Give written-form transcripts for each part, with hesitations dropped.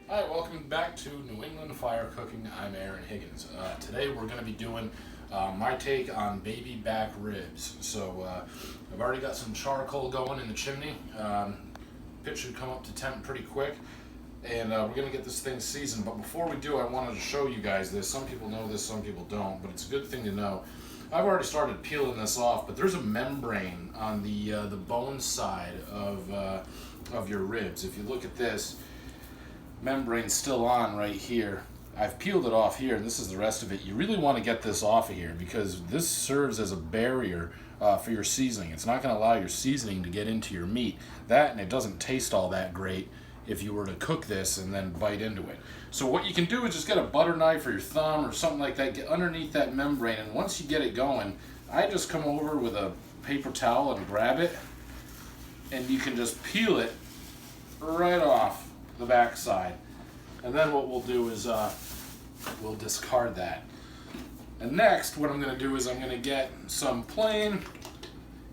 Hi, welcome back to New England Fire Cooking. I'm Aaron Higgins. Today we're going to be doing my take on baby back ribs. So I've already got some charcoal going in the chimney. Pit should come up to temp pretty quick, and we're going to get this thing seasoned. But before we do, I wanted to show you guys this. Some people know this, some people don't, but it's a good thing to know. I've already started peeling this off, but there's a membrane on the bone side of your ribs. If you look at this, membrane's still on right here. I've peeled it off here, and this is the rest of it. You really want to get this off of here because this serves as a barrier for your seasoning. It's not going to allow your seasoning to get into your meat. That, and it doesn't taste all that great if you were to cook this and then bite into it. So what you can do is just get a butter knife or your thumb or something like that, get underneath that membrane, and once you get it going, I just come over with a paper towel and grab it, and you can just peel it right off the back side. And then what we'll do is we'll discard that. And next, what I'm going to do is I'm going to get some plain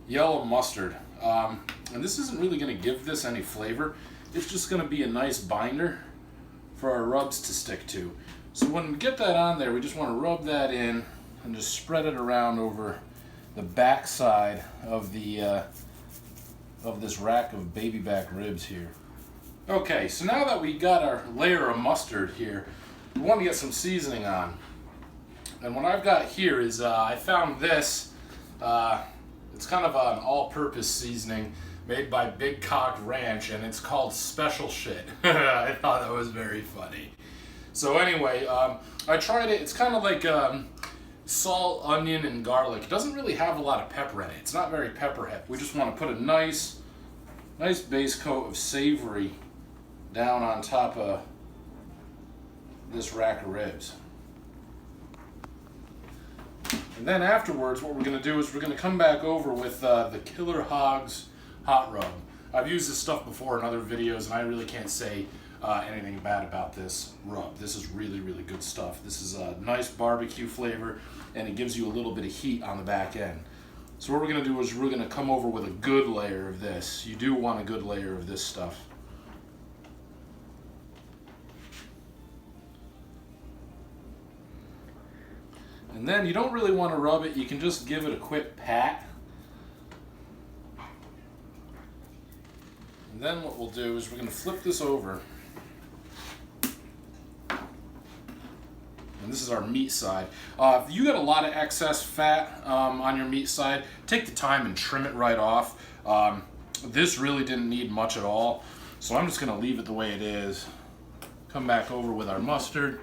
yellow mustard. And this isn't really going to give this any flavor. It's just going to be a nice binder for our rubs to stick to. So when we get that on there, we just want to rub that in and just spread it around over the back side of the of this rack of baby back ribs here. Okay, so now that we got our layer of mustard here, we want to get some seasoning on. And what I've got here is I found this. It's kind of an all-purpose seasoning made by Big Cock Ranch, and it's called Special Shit. I thought that was very funny. So anyway, I tried it. It's kind of like salt, onion, and garlic. It doesn't really have a lot of pepper in it. It's not very pepper heavy. We just want to put a nice base coat of savory down on top of this rack of ribs. And then afterwards, what we're going to do is we're going to come back over with the Killer Hogs Hot Rub. I've used this stuff before in other videos, and I really can't say anything bad about this rub. This is really, really good stuff. This is a nice barbecue flavor, and it gives you a little bit of heat on the back end. So what we're going to do is we're going to come over with a good layer of this. You do want a good layer of this stuff. And then you don't really want to rub it. You can just give it a quick pat. And then what we'll do is we're going to flip this over. And this is our meat side. If you got a lot of excess fat on your meat side, take the time and trim it right off. This really didn't need much at all, so I'm just going to leave it the way it is. Come back over with our mustard.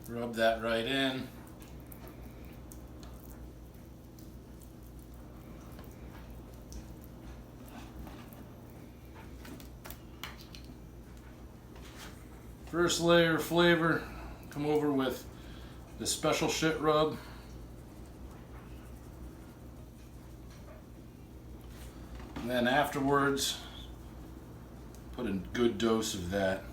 Rub that right in. First layer of flavor, come over with the Special Shit rub. And then afterwards, put a good dose of that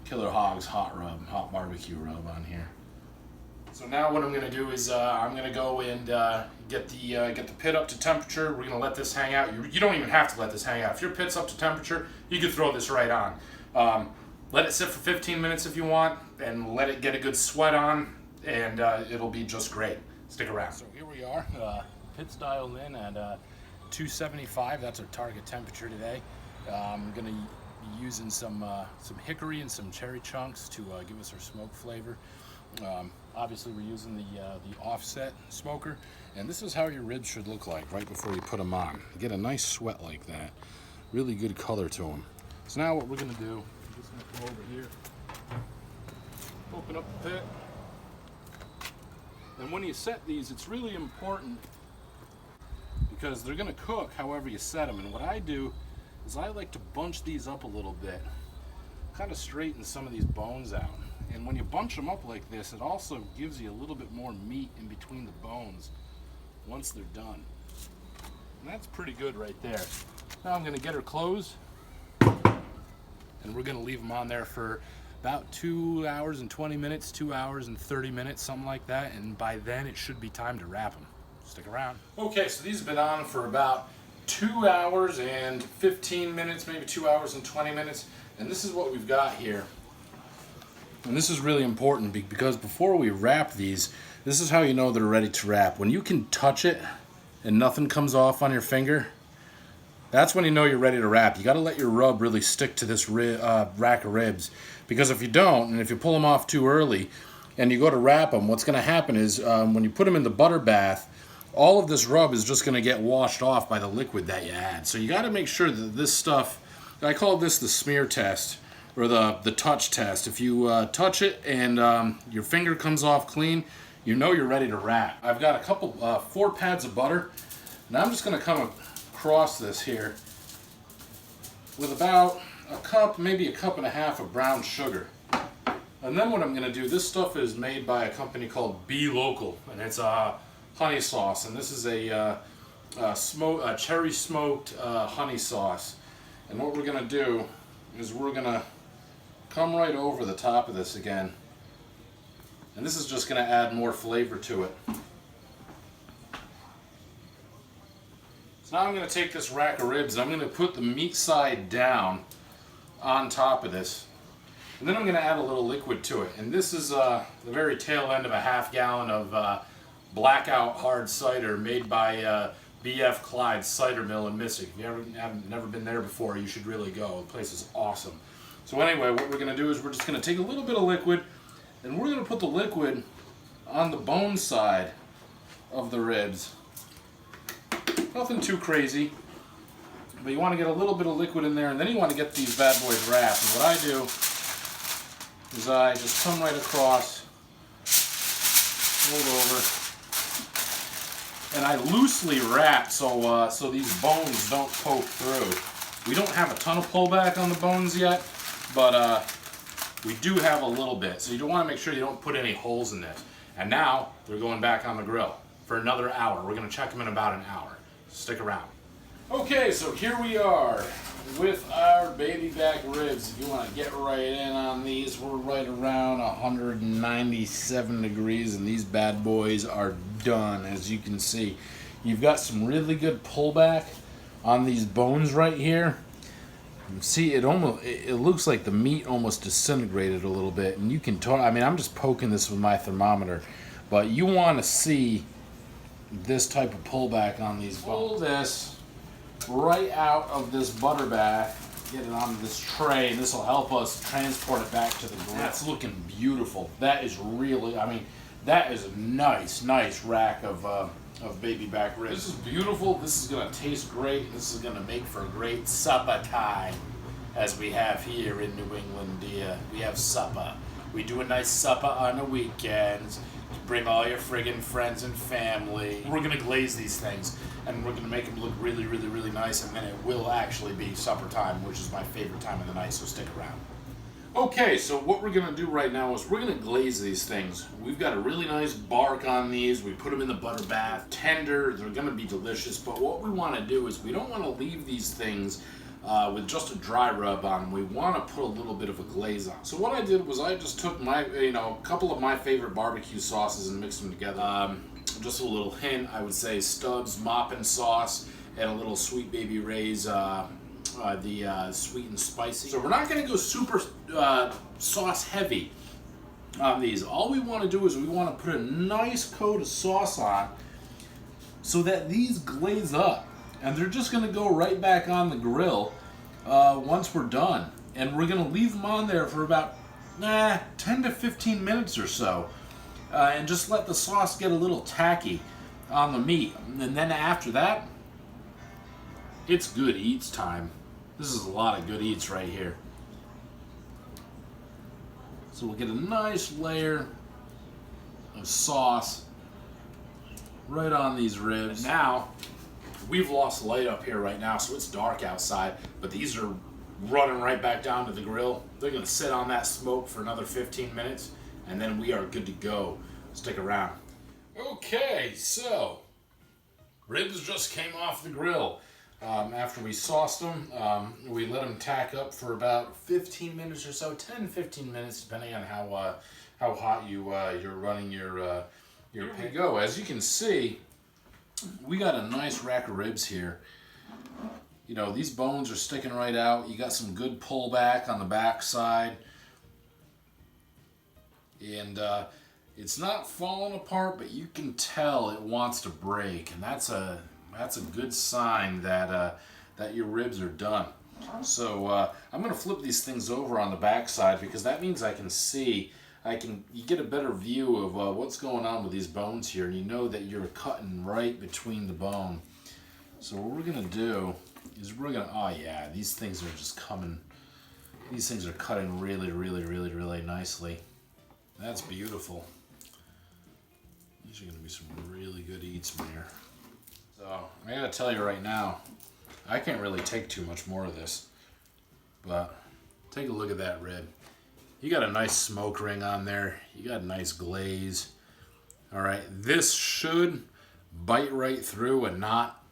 Killer Hogs hot hot barbecue rub on here. So now what I'm going to do is I'm going to go and get the pit up to temperature. We're going to let this hang out. You don't even have to let this hang out. If your pit's up to temperature, you can throw this right on. Let it sit for 15 minutes if you want, and let it get a good sweat on, and it'll be just great. Stick around. So here we are. Pit's dialed in at 275. That's our target temperature today. I'm going to be using some hickory and some cherry chunks to give us our smoke flavor. Obviously, we're using the offset smoker, and this is how your ribs should look like right before you put them on. You get a nice sweat like that. Really good color to them. So now what we're going to do, I'm just going to come over here, open up the pit. And when you set these, it's really important because they're going to cook however you set them. And what I do is I like to bunch these up a little bit, kind of straighten some of these bones out. And when you bunch them up like this, it also gives you a little bit more meat in between the bones once they're done. And that's pretty good right there. Now I'm going to get her closed, and we're going to leave them on there for about 2 hours and 20 minutes, 2 hours and 30 minutes, something like that. And by then it should be time to wrap them. Stick around. Okay, so these have been on for about 2 hours and 15 minutes, maybe 2 hours and 20 minutes. And this is what we've got here. And this is really important because before we wrap these, this is how you know they're ready to wrap. When you can touch it and nothing comes off on your finger, that's when you know you're ready to wrap. You got to let your rub really stick to this rack of ribs, because if you don't, and if you pull them off too early and you go to wrap them, what's going to happen is when you put them in the butter bath, all of this rub is just going to get washed off by the liquid that you add. So you got to make sure that this stuff, I call this the smear test, or the touch test. If you touch it and your finger comes off clean, you know you're ready to wrap. I've got a couple, 4 pads of butter, and I'm just going to come across this here with about a cup, maybe a cup and a half of brown sugar. And then what I'm going to do, this stuff is made by a company called Be Local, and it's honey sauce, and this is a cherry smoked honey sauce. And what we're going to do is we're going to come right over the top of this again, and this is just going to add more flavor to it. So now I'm going to take this rack of ribs and I'm going to put the meat side down on top of this, and then I'm going to add a little liquid to it. And this is the very tail end of a half gallon of Blackout hard cider made by BF Clyde Cider Mill in Mystic. If you have never been there before, you should really go. The place is awesome. So anyway, what we're going to do is we're just going to take a little bit of liquid, and we're going to put the liquid on the bone side of the ribs. Nothing too crazy, but you want to get a little bit of liquid in there, and then you want to get these bad boys wrapped. And what I do is I just come right across, fold over, and I loosely wrap so these bones don't poke through. We don't have a ton of pullback on the bones yet, but we do have a little bit. So you don't want to make sure you don't put any holes in this. And now they're going back on the grill for another hour. We're going to check them in about an hour. Stick around. Okay, so here we are with our baby back ribs. If you want to get right in on these, we're right around 197 degrees, and these bad boys are done. As you can see, you've got some really good pullback on these bones right here. See, it looks like the meat almost disintegrated a little bit, and you can tell. I mean, I'm just poking this with my thermometer, but you want to see this type of pullback on these bones. Pull this right out of this butter bath, get it onto this tray, and this will help us transport it back to the grill. That's looking beautiful. That is really, I mean, that is a nice rack of baby back ribs. This is beautiful. This is going to taste great. This is going to make for a great supper time, as we have here in New England, dear. We have supper. We do a nice supper on the weekends. Bring all your friggin' friends and family. We're going to glaze these things, and we're going to make them look really nice, and then it will actually be supper time, which is my favorite time of the night, so stick around. Okay, so what we're going to do right now is we're going to glaze these things. We've got a really nice bark on these. We put them in the butter bath. Tender, they're going to be delicious, but what we want to do is we don't want to leave these things with just a dry rub on them. We want to put a little bit of a glaze on. So what I did was I just took my, a couple of my favorite barbecue sauces and mixed them together. Just a little hint, I would say Stubbs Moppin' Sauce and a little Sweet Baby Ray's the sweet and spicy. So we're not going to go super sauce heavy on these. All we want to do is we want to put a nice coat of sauce on so that these glaze up, and they're just going to go right back on the grill once we're done. And we're going to leave them on there for about 10 to 15 minutes or so, and just let the sauce get a little tacky on the meat. And then after that, it's good eats time. This is a lot of good eats right here. So we'll get a nice layer of sauce right on these ribs. And now, we've lost light up here right now, so it's dark outside, but these are running right back down to the grill. They're gonna sit on that smoke for another 15 minutes, and then we are good to go. Stick around. Okay, so ribs just came off the grill. After we sauced them, we let them tack up for about 15 minutes or so, 10-15 minutes, depending on how hot you're running your pan. Go. As you can see, we got a nice rack of ribs here. You know, these bones are sticking right out. You got some good pullback on the back side. And it's not falling apart, but you can tell it wants to break. And that's a good sign that, that your ribs are done. So I'm going to flip these things over on the back side because that means I can see, you get a better view of what's going on with these bones here. And you know that you're cutting right between the bone. So what we're going to do is we're going to, oh yeah, these things are just coming, these things are cutting really, really, really, really nicely. That's beautiful. These are going to be some really good eats from here. So I got to tell you right now, I can't really take too much more of this, but take a look at that rib. You got a nice smoke ring on there. You got a nice glaze. All right, this should bite right through and not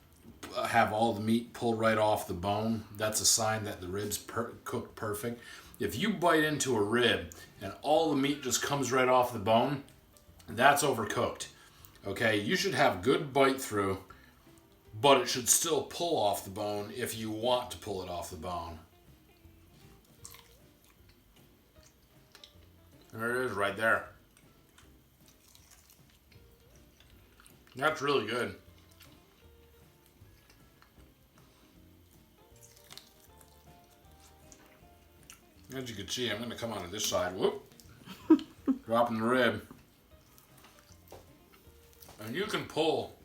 have all the meat pulled right off the bone. That's a sign that the rib's cooked perfect. If you bite into a rib and all the meat just comes right off the bone, that's overcooked. Okay, you should have good bite through, but it should still pull off the bone if you want to pull it off the bone. There it is right there. That's really good. As you can see, I'm going to come onto this side. Whoop. Dropping the rib. And you can pull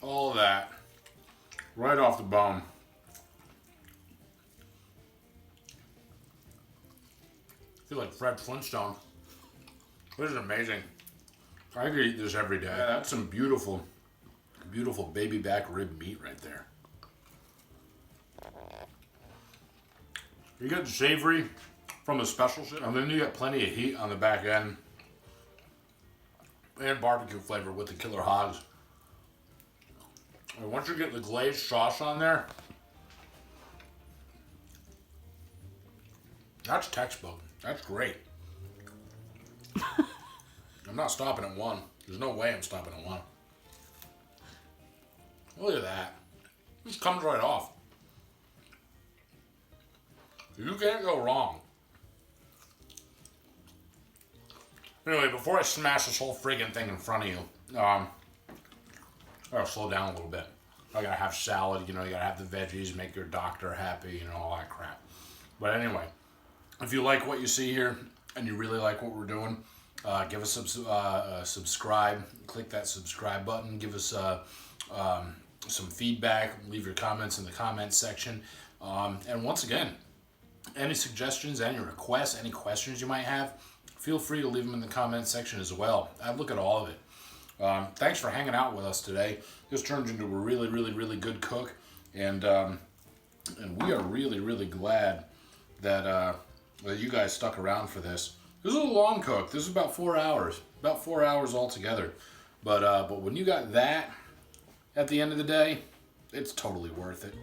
all of that right off the bone. I feel like Fred Flintstone. This is amazing. I could eat this every day. Yeah, that's some beautiful, beautiful baby back rib meat right there. You get the savory from the special shit, and then you get plenty of heat on the back end. And barbecue flavor with the killer hogs. And once you get the glazed sauce on there, that's textbook. That's great. I'm not stopping at one. There's no way I'm stopping at one. Look at that. It just comes right off. You can't go wrong. Anyway, before I smash this whole friggin' thing in front of you, I gotta slow down a little bit. I gotta have salad, you know, you gotta have the veggies, make your doctor happy, you know, all that crap. But anyway, if you like what you see here and you really like what we're doing, give us a subscribe, click that subscribe button, give us some feedback, leave your comments in the comments section. And once again, any suggestions, any requests, any questions you might have, feel free to leave them in the comments section as well. I look at all of it. Thanks for hanging out with us today. This turned into a really, really, really good cook, and we are really, really glad that that you guys stuck around for this. This is a long cook. This is about 4 hours, about 4 hours altogether. But when you got that at the end of the day, it's totally worth it.